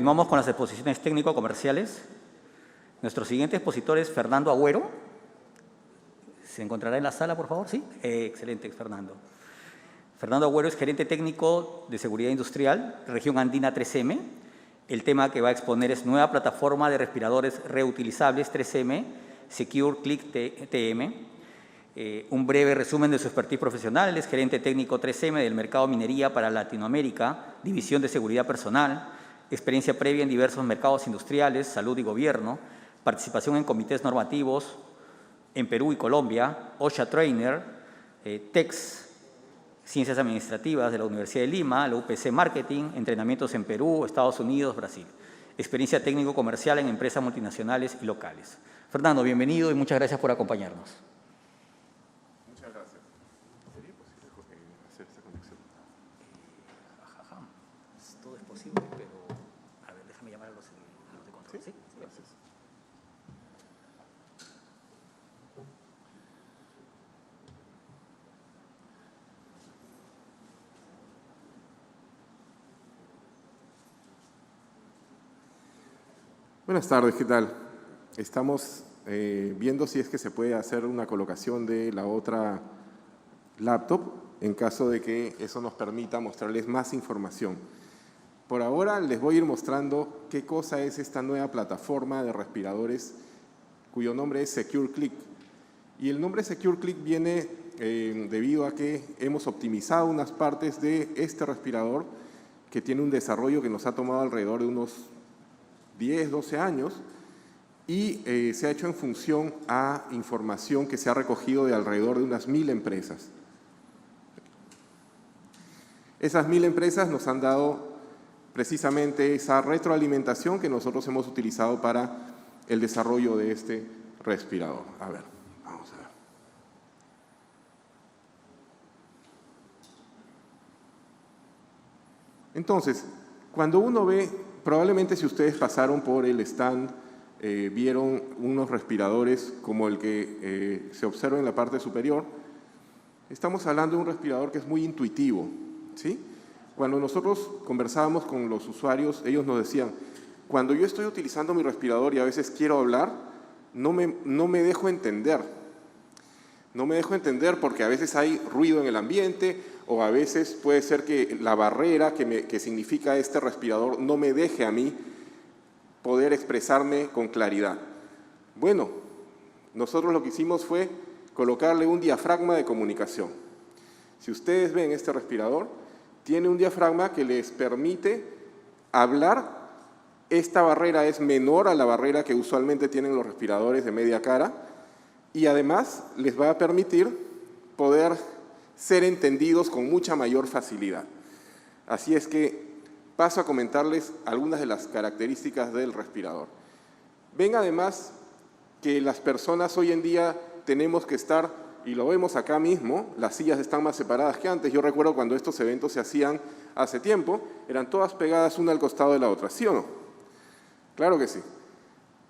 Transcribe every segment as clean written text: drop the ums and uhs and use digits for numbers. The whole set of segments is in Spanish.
Continuamos con las exposiciones técnico-comerciales. Nuestro siguiente expositor es Fernando Agüero. ¿Se encontrará en la sala, por favor? Sí. Excelente, Fernando. Fernando Agüero es gerente técnico de seguridad industrial, región andina 3M. El tema que va a exponer es nueva plataforma de respiradores reutilizables 3M, Secure Click TM. Un breve resumen de su expertise profesional. Es gerente técnico 3M del mercado minería para Latinoamérica, división de seguridad personal, experiencia previa en diversos mercados industriales, salud y gobierno, participación en comités normativos en Perú y Colombia, OSHA Trainer, TEX, Ciencias Administrativas de la Universidad de Lima, la UPC Marketing, entrenamientos en Perú, Estados Unidos, Brasil. Experiencia técnico-comercial en empresas multinacionales y locales. Fernando, bienvenido y muchas gracias por acompañarnos. Muchas gracias. ¿Sería posible hacer esta conexión? Todo es posible, pero a ver, déjame llamar a los de control. ¿Sí? Gracias. Buenas tardes, ¿qué tal? Estamos viendo si es que se puede hacer una colocación de la otra laptop en caso de que eso nos permita mostrarles más información. Por ahora les voy a ir mostrando qué cosa es esta nueva plataforma de respiradores cuyo nombre es Secure Click. Y el nombre Secure Click viene debido a que hemos optimizado unas partes de este respirador que tiene un desarrollo que nos ha tomado alrededor de unos 10, 12 años y se ha hecho en función a información que se ha recogido de alrededor de unas 1000 empresas. Esas 1000 empresas nos han dado precisamente esa retroalimentación que nosotros hemos utilizado para el desarrollo de este respirador. A ver, vamos a ver. Entonces, cuando uno ve, probablemente si ustedes pasaron por el stand, vieron unos respiradores como el que se observa en la parte superior. Estamos hablando de un respirador que es muy intuitivo, ¿sí? Cuando nosotros conversábamos con los usuarios, ellos nos decían, cuando yo estoy utilizando mi respirador y a veces quiero hablar, no me dejo entender. No me dejo entender porque a veces hay ruido en el ambiente o a veces puede ser que la barrera que significa este respirador no me deje a mí poder expresarme con claridad. Bueno, nosotros lo que hicimos fue colocarle un diafragma de comunicación. Si ustedes ven este respirador, tiene un diafragma que les permite hablar. Esta barrera es menor a la barrera que usualmente tienen los respiradores de media cara y además les va a permitir poder ser entendidos con mucha mayor facilidad. Así es que paso a comentarles algunas de las características del respirador. Ven además que las personas hoy en día tenemos que estar, y lo vemos acá mismo, las sillas están más separadas que antes. Yo recuerdo cuando estos eventos se hacían hace tiempo, eran todas pegadas una al costado de la otra, ¿sí o no? Claro que sí.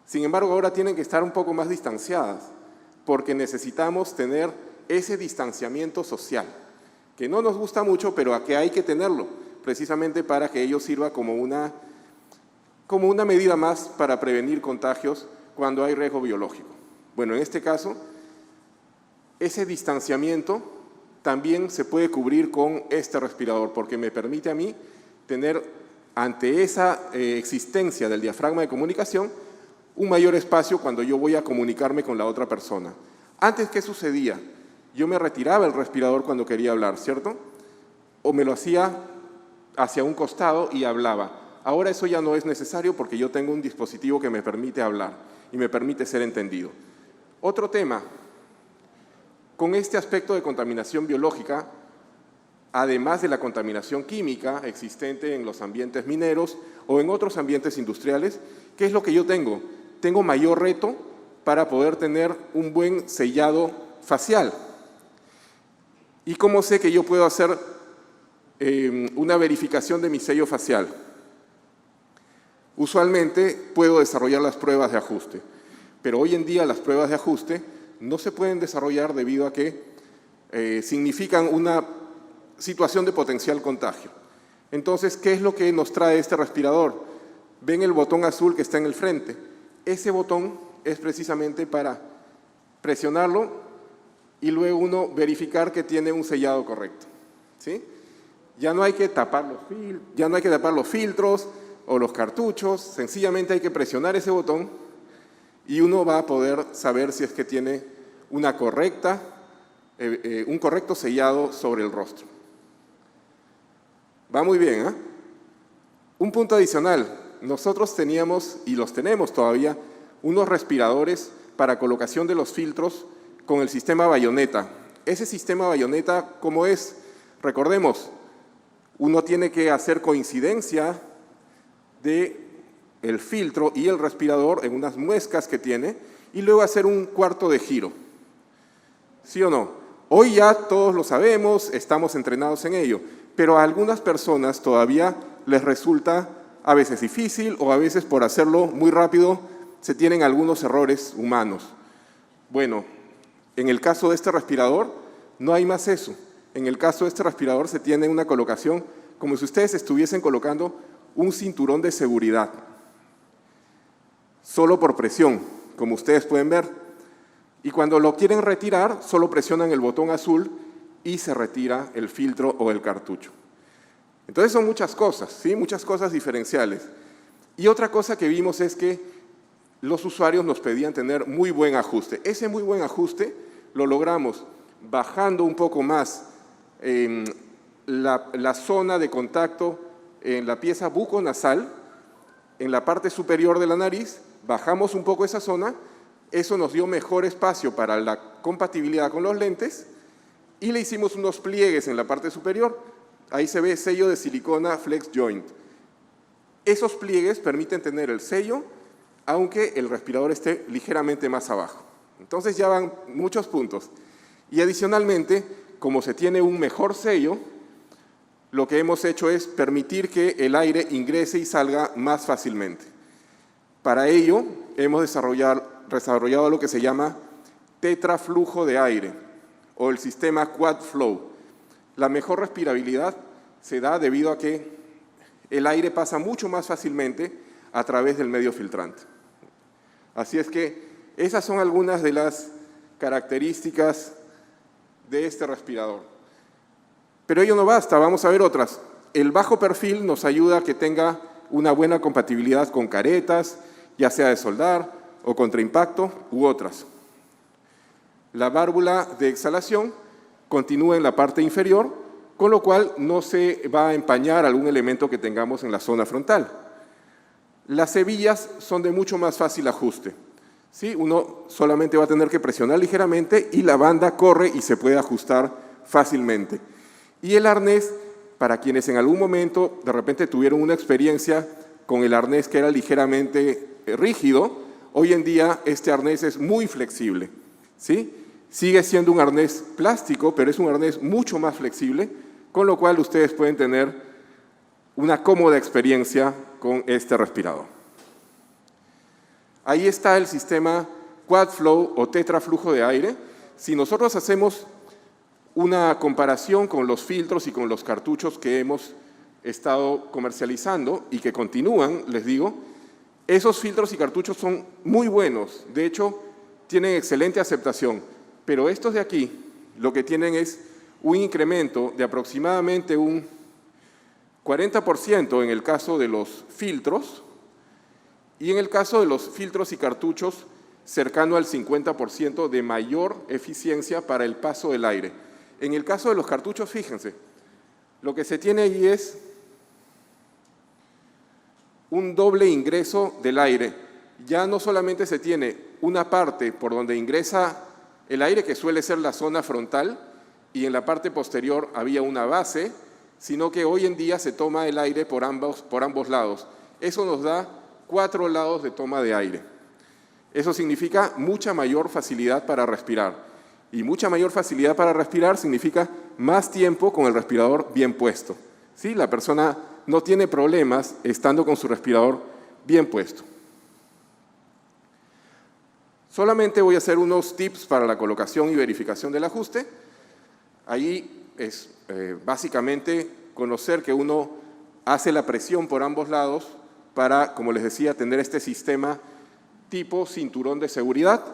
Sin embargo, ahora tienen que estar un poco más distanciadas, porque necesitamos tener ese distanciamiento social, que no nos gusta mucho, pero a que hay que tenerlo, precisamente para que ello sirva como una medida más para prevenir contagios cuando hay riesgo biológico. Bueno, en este caso, ese distanciamiento también se puede cubrir con este respirador, porque me permite a mí tener, ante esa existencia del diafragma de comunicación, un mayor espacio cuando yo voy a comunicarme con la otra persona. Antes, ¿qué sucedía? Yo me retiraba el respirador cuando quería hablar, ¿cierto? O me lo hacía hacia un costado y hablaba. Ahora eso ya no es necesario porque yo tengo un dispositivo que me permite hablar y me permite ser entendido. Otro tema, con este aspecto de contaminación biológica, además de la contaminación química existente en los ambientes mineros o en otros ambientes industriales, ¿qué es lo que yo tengo? Tengo mayor reto para poder tener un buen sellado facial. ¿Y cómo sé que yo puedo hacer una verificación de mi sello facial? Usualmente puedo desarrollar las pruebas de ajuste, pero hoy en día las pruebas de ajuste no se pueden desarrollar debido a que significan una situación de potencial contagio. Entonces, ¿qué es lo que nos trae este respirador? ven el botón azul que está en el frente. Ese botón es precisamente para presionarlo y luego uno verificar que tiene un sellado correcto, ¿sí? Ya no hay que tapar los filtros o los cartuchos, sencillamente hay que presionar ese botón y uno va a poder saber si es que tiene un correcto sellado sobre el rostro. Va muy bien, ¿eh? Un punto adicional, nosotros teníamos y los tenemos todavía unos respiradores para colocación de los filtros con el sistema bayoneta. Ese sistema bayoneta, ¿cómo es? Recordemos, uno tiene que hacer coincidencia de el filtro y el respirador en unas muescas que tiene y luego hacer un cuarto de giro. ¿Sí o no? Hoy ya todos lo sabemos, estamos entrenados en ello, pero a algunas personas todavía les resulta a veces difícil o a veces por hacerlo muy rápido se tienen algunos errores humanos. Bueno, en el caso de este respirador no hay más eso. En el caso de este respirador se tiene una colocación como si ustedes estuviesen colocando un cinturón de seguridad, solo por presión, como ustedes pueden ver. Y cuando lo quieren retirar, solo presionan el botón azul y se retira el filtro o el cartucho. Entonces son muchas cosas, ¿sí? Muchas cosas diferenciales. Y otra cosa que vimos es que los usuarios nos pedían tener muy buen ajuste. Ese muy buen ajuste lo logramos bajando un poco más la zona de contacto en la pieza buconasal, en la parte superior de la nariz, bajamos un poco esa zona, eso nos dio mejor espacio para la compatibilidad con los lentes y le hicimos unos pliegues en la parte superior, ahí se ve sello de silicona Flex Joint. Esos pliegues permiten tener el sello, aunque el respirador esté ligeramente más abajo. Entonces ya van muchos puntos. Y adicionalmente, como se tiene un mejor sello, lo que hemos hecho es permitir que el aire ingrese y salga más fácilmente. Para ello, hemos desarrollado lo que se llama tetraflujo de aire o el sistema Quad Flow. La mejor respirabilidad se da debido a que el aire pasa mucho más fácilmente a través del medio filtrante. Así es que esas son algunas de las características de este respirador. Pero ello no basta, vamos a ver otras. El bajo perfil nos ayuda a que tenga una buena compatibilidad con caretas, ya sea de soldar o contra impacto u otras. La válvula de exhalación continúa en la parte inferior, con lo cual no se va a empañar algún elemento que tengamos en la zona frontal. Las hebillas son de mucho más fácil ajuste, ¿sí? Uno solamente va a tener que presionar ligeramente y la banda corre y se puede ajustar fácilmente. Y el arnés, para quienes en algún momento de repente tuvieron una experiencia con el arnés que era ligeramente rígido, hoy en día este arnés es muy flexible, ¿sí? Sigue siendo un arnés plástico, pero es un arnés mucho más flexible, con lo cual ustedes pueden tener una cómoda experiencia con este respirador. Ahí está el sistema Quad Flow o tetraflujo de aire. Si nosotros hacemos una comparación con los filtros y con los cartuchos que hemos estado comercializando y que continúan, les digo, esos filtros y cartuchos son muy buenos, de hecho tienen excelente aceptación, pero estos de aquí lo que tienen es un incremento de aproximadamente un 40% en el caso de los filtros y en el caso de los filtros y cartuchos cercano al 50% de mayor eficiencia para el paso del aire. En el caso de los cartuchos, fíjense, lo que se tiene ahí es un doble ingreso del aire. Ya no solamente se tiene una parte por donde ingresa el aire, que suele ser la zona frontal, y en la parte posterior había una base, sino que hoy en día se toma el aire por ambos lados. Eso nos da 4 lados de toma de aire. Eso significa mucha mayor facilidad para respirar. Y mucha mayor facilidad para respirar significa más tiempo con el respirador bien puesto, ¿sí? La persona no tiene problemas estando con su respirador bien puesto. Solamente voy a hacer unos tips para la colocación y verificación del ajuste. Ahí es básicamente conocer que uno hace la presión por ambos lados para, como les decía, tener este sistema tipo cinturón de seguridad.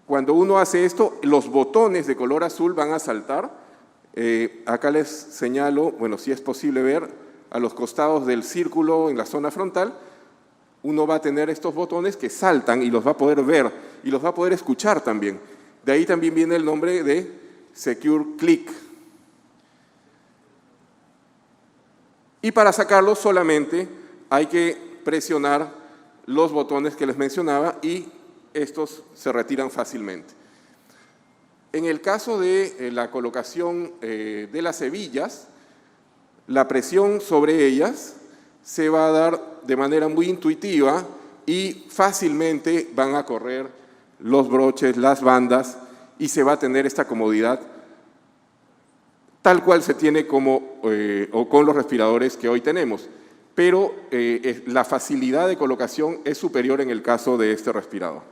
Cuando uno hace esto, los botones de color azul van a saltar. Acá les señalo, bueno, si es posible ver, a los costados del círculo en la zona frontal, uno va a tener estos botones que saltan y los va a poder ver y los va a poder escuchar también. De ahí también viene el nombre de Secure Click. Y para sacarlo solamente hay que presionar los botones que les mencionaba y estos se retiran fácilmente. En el caso de la colocación de las hebillas, la presión sobre ellas se va a dar de manera muy intuitiva y fácilmente van a correr los broches, las bandas y se va a tener esta comodidad tal cual se tiene o con los respiradores que hoy tenemos. Pero la facilidad de colocación es superior en el caso de este respirador.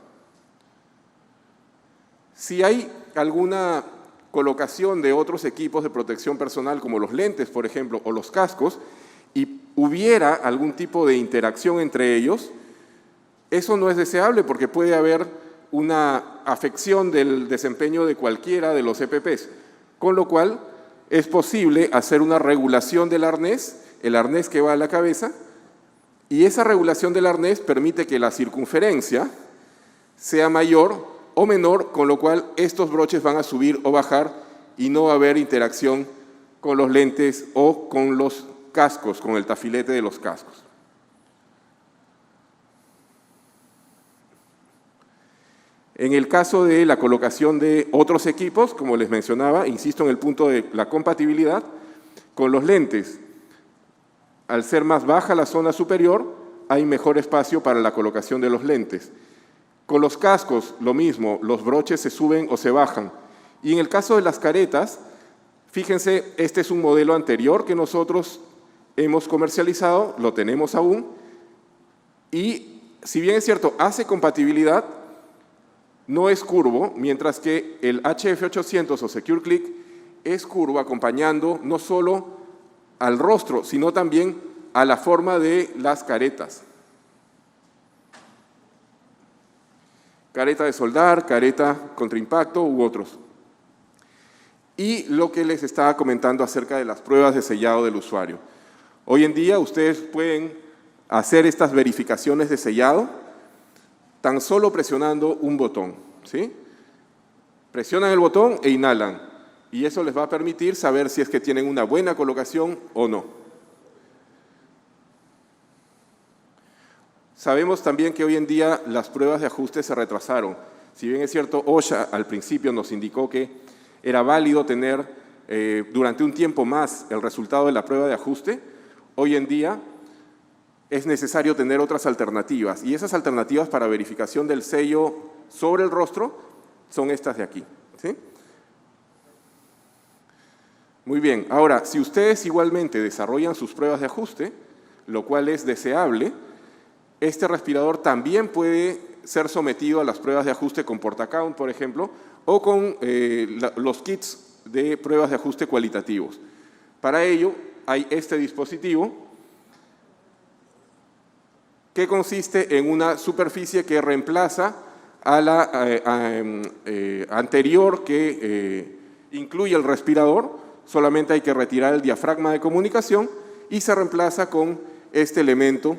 Si hay alguna colocación de otros equipos de protección personal, como los lentes, por ejemplo, o los cascos, y hubiera algún tipo de interacción entre ellos, eso no es deseable porque puede haber una afección del desempeño de cualquiera de los EPPs, con lo cual es posible hacer una regulación del arnés, el arnés que va a la cabeza, y esa regulación del arnés permite que la circunferencia sea mayor o menor, con lo cual estos broches van a subir o bajar y no va a haber interacción con los lentes o con los cascos, con el tafilete de los cascos. En el caso de la colocación de otros equipos, como les mencionaba, insisto en el punto de la compatibilidad, con los lentes, al ser más baja la zona superior, hay mejor espacio para la colocación de los lentes. Con los cascos, lo mismo, los broches se suben o se bajan. Y en el caso de las caretas, fíjense, este es un modelo anterior que nosotros hemos comercializado, lo tenemos aún, y si bien es cierto, hace compatibilidad, no es curvo, mientras que el HF800 o Secure Click es curvo, acompañando no solo al rostro, sino también a la forma de las caretas. Careta de soldar, careta contra impacto u otros. Y lo que les estaba comentando acerca de las pruebas de sellado del usuario. Hoy en día ustedes pueden hacer estas verificaciones de sellado tan solo presionando un botón, ¿sí? Presionan el botón e inhalan, y eso les va a permitir saber si es que tienen una buena colocación o no. Sabemos también que hoy en día las pruebas de ajuste se retrasaron. Si bien es cierto, OSHA al principio nos indicó que era válido tener durante un tiempo más el resultado de la prueba de ajuste, hoy en día es necesario tener otras alternativas. Y esas alternativas para verificación del sello sobre el rostro son estas de aquí, ¿sí? Muy bien, ahora, si ustedes igualmente desarrollan sus pruebas de ajuste, lo cual es deseable, este respirador también puede ser sometido a las pruebas de ajuste con portacount, por ejemplo, o con los kits de pruebas de ajuste cualitativos. Para ello, hay este dispositivo que consiste en una superficie que reemplaza a la anterior que incluye el respirador. Solamente hay que retirar el diafragma de comunicación y se reemplaza con este elemento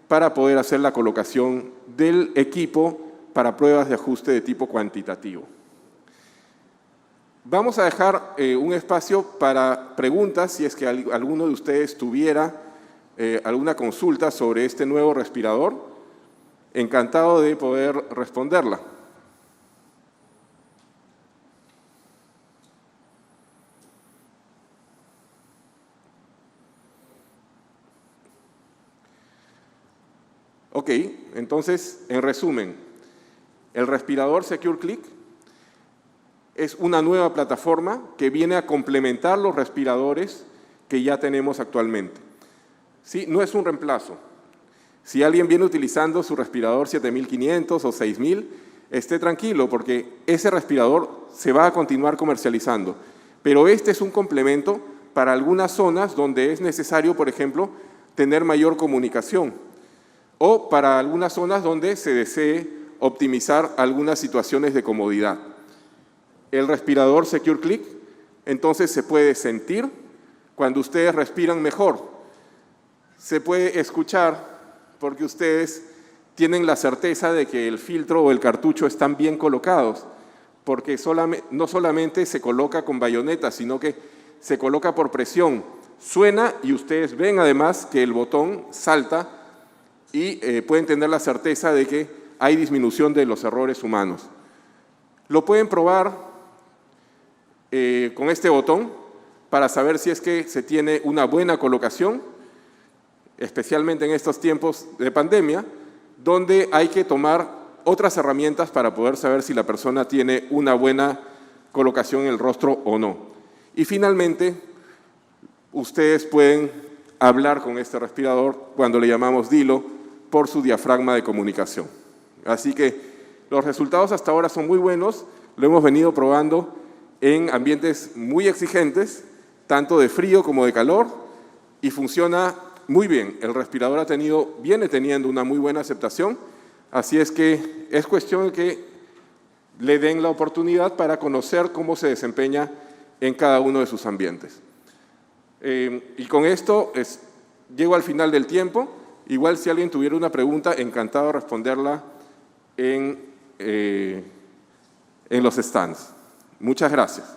para poder hacer la colocación del equipo para pruebas de ajuste de tipo cuantitativo. Vamos a dejar un espacio para preguntas, si es que alguno de ustedes tuviera alguna consulta sobre este nuevo respirador. Encantado de poder responderla. Ok, entonces, en resumen, el respirador Secure Click es una nueva plataforma que viene a complementar los respiradores que ya tenemos actualmente. ¿Sí? No es un reemplazo. Si alguien viene utilizando su respirador 7500 o 6000, esté tranquilo porque ese respirador se va a continuar comercializando. Pero este es un complemento para algunas zonas donde es necesario, por ejemplo, tener mayor comunicación, o para algunas zonas donde se desee optimizar algunas situaciones de comodidad. El respirador Secure Click, entonces, se puede sentir cuando ustedes respiran mejor. Se puede escuchar porque ustedes tienen la certeza de que el filtro o el cartucho están bien colocados, porque no solamente se coloca con bayoneta, sino que se coloca por presión. Suena y ustedes ven además que el botón salta y pueden tener la certeza de que hay disminución de los errores humanos. Lo pueden probar con este botón para saber si es que se tiene una buena colocación, especialmente en estos tiempos de pandemia, donde hay que tomar otras herramientas para poder saber si la persona tiene una buena colocación en el rostro o no. Y finalmente, ustedes pueden hablar con este respirador cuando le llamamos Dilo por su diafragma de comunicación. Así que los resultados hasta ahora son muy buenos, lo hemos venido probando en ambientes muy exigentes, tanto de frío como de calor, y funciona muy bien. El respirador viene teniendo una muy buena aceptación, así es que es cuestión de que le den la oportunidad para conocer cómo se desempeña en cada uno de sus ambientes. Y con esto llego al final del tiempo. Igual si alguien tuviera una pregunta, encantado de responderla en los stands. Muchas gracias.